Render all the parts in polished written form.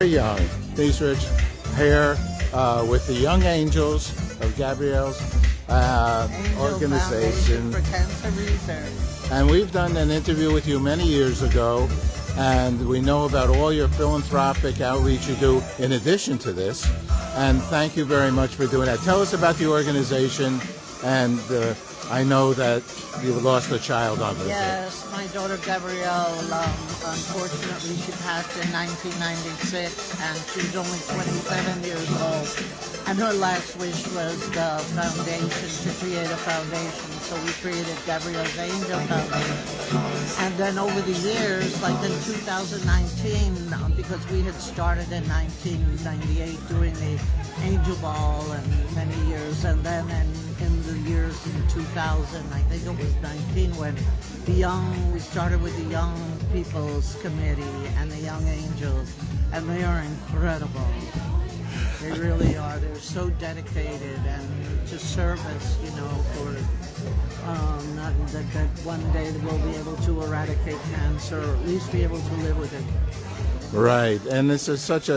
young. Research here with the Young Angels of Gabrielles organization. For Cancer Research. And we've done an interview with you many years ago, and we know about all your philanthropic outreach you do in addition to this. And thank you very much for doing that. Tell us about the organization, and I know that you lost a child on this. Yes, my daughter Gabrielle, unfortunately she passed in 1996 and she was only 27 years old. And her last wish was the foundation, to create a foundation. So we created Gabrielle's Angel Foundation. And then over the years, like in 2019, because we had started in 1998 doing the Angel Ball and many years, and then in the years in 2000, I think it was 19, when we started with the Young People's Committee and the Young Angels, and they are incredible. They really are. They're so dedicated and to service, for that one day we'll be able to eradicate cancer, or at least be able to live with it. Right, and this is such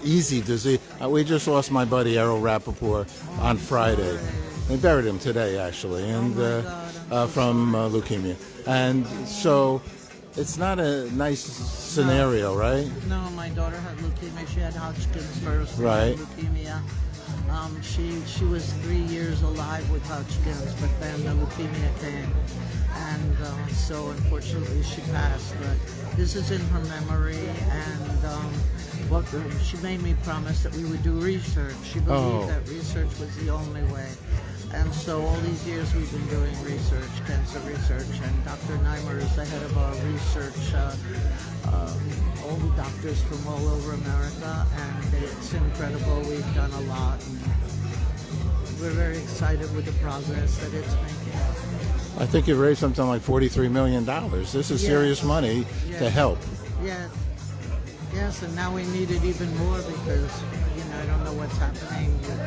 easy disease. We just lost my buddy Errol Rappaport on Friday. They buried him today, actually, and from leukemia. And so it's not a nice scenario, right? No, my daughter had leukemia. She had Hodgkin's first, right? Leukemia. She was 3 years alive with Hodgkin's, but then the leukemia came, and so unfortunately she passed. But this is in her memory, and she made me promise that we would do research. She believed that research was the only way. And so all these years we've been doing research, cancer research, and Dr. Neimer is the head of our research, all the doctors from all over America, and it's incredible. We've done a lot, and we're very excited with the progress that it's making. I think you've raised something like $43 million. This is serious money to help. Yes, and now we need it even more because, I don't know what's happening with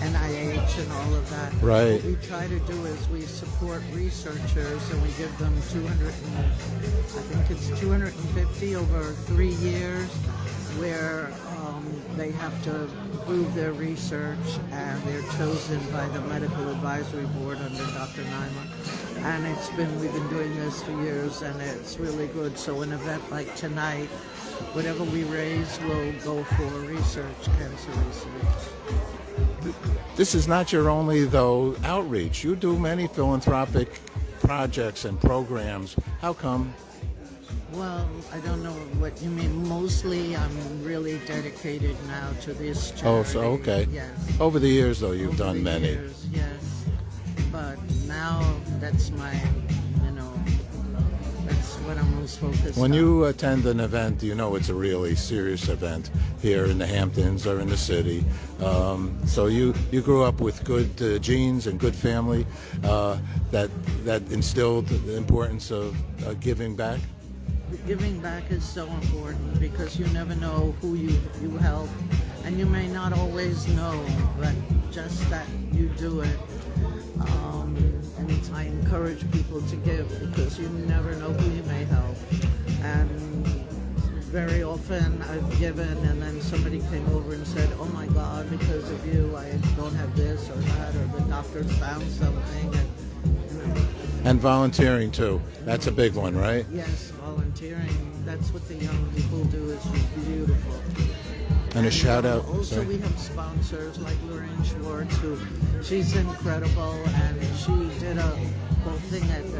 NIH and all of that. Right. What we try to do is we support researchers, and we give them $250 over 3 years, where they have to prove their research, and they're chosen by the medical advisory board under Dr. Neimer. And we've been doing this for years, and it's really good. So an event like tonight, whatever we raise will go for research, cancer research. This is not your only, though, outreach. You do many philanthropic projects and programs. How come? Well, I don't know what you mean. Mostly, I'm really dedicated now to this charity. Oh, so okay. Yes. Over the years, though, you've done many. Years, yes. But now that's that's what I'm most focused on. When you attend an event, it's a really serious event here in the Hamptons or in the city. So you grew up with good genes and good family that instilled the importance of giving back. Giving back is so important because you never know who you help, and you may not always know, but just that you do it. And I encourage people to give because you never know who you may help. And very often I've given, and then somebody came over and said, "Oh my God, because of you, I don't have this or that, or the doctor found something." And volunteering too. That's a big one, right? Yes, volunteering. That's what the young people do. It's beautiful. And a shout out. Also, we have sponsors like Lorraine Schwartz, she's incredible, and she did a whole thing at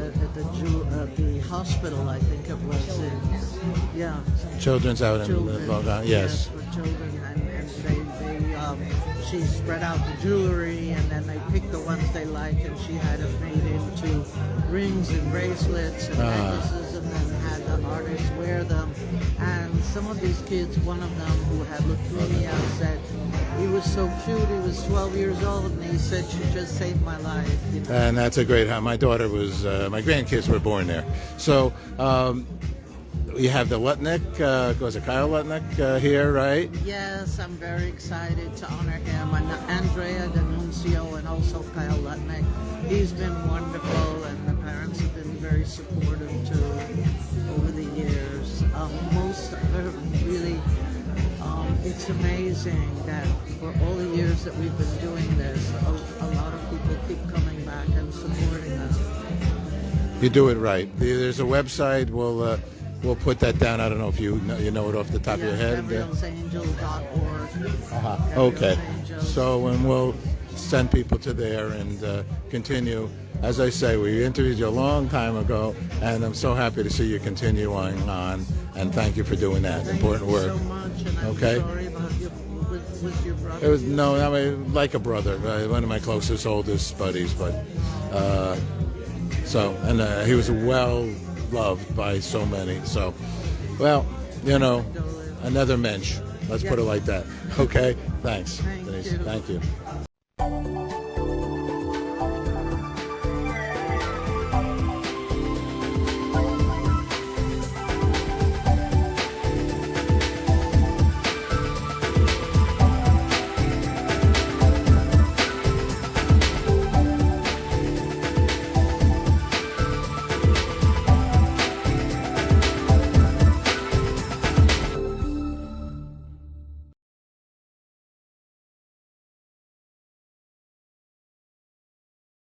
the hospital, I think it was. Children's out in Long Island. Yes. For children, and she spread out the jewelry, and then they picked the ones they like, and she had it made into rings and bracelets and necklaces, and then had the artists wear them. And some of these kids, one of them who had leukemia, said he was so cute. He was 12 years old, and he said, "She just saved my life." And that's a great. My daughter was. My grandkids were born there. So you have the Lutnick. Was it Kyle Lutnick here, right? Yes, I'm very excited to honor him. And Andrea D'Annunzio and also Kyle Lutnick. He's been wonderful, and the parents have been very supportive too over the years. really, it's amazing that for all the years that we've been doing this, a lot of people keep coming back and supporting us. You do it right. There's a website. We'll put that down. I don't know if you know it off the top of your head. GabriellesAngel.org. Okay. Angels. So, and we'll send people to there and continue. As I say, we interviewed you a long time ago, and I'm so happy to see you continuing on. And thank you for doing that important work. Thank you so much, and I'm Okay. sorry about with your brother. It was like a brother, one of my closest, oldest buddies. But he was well loved by so many. So, well, another mensch. Let's put it like that. Okay. Thanks, Thank Denise. you. Thank you.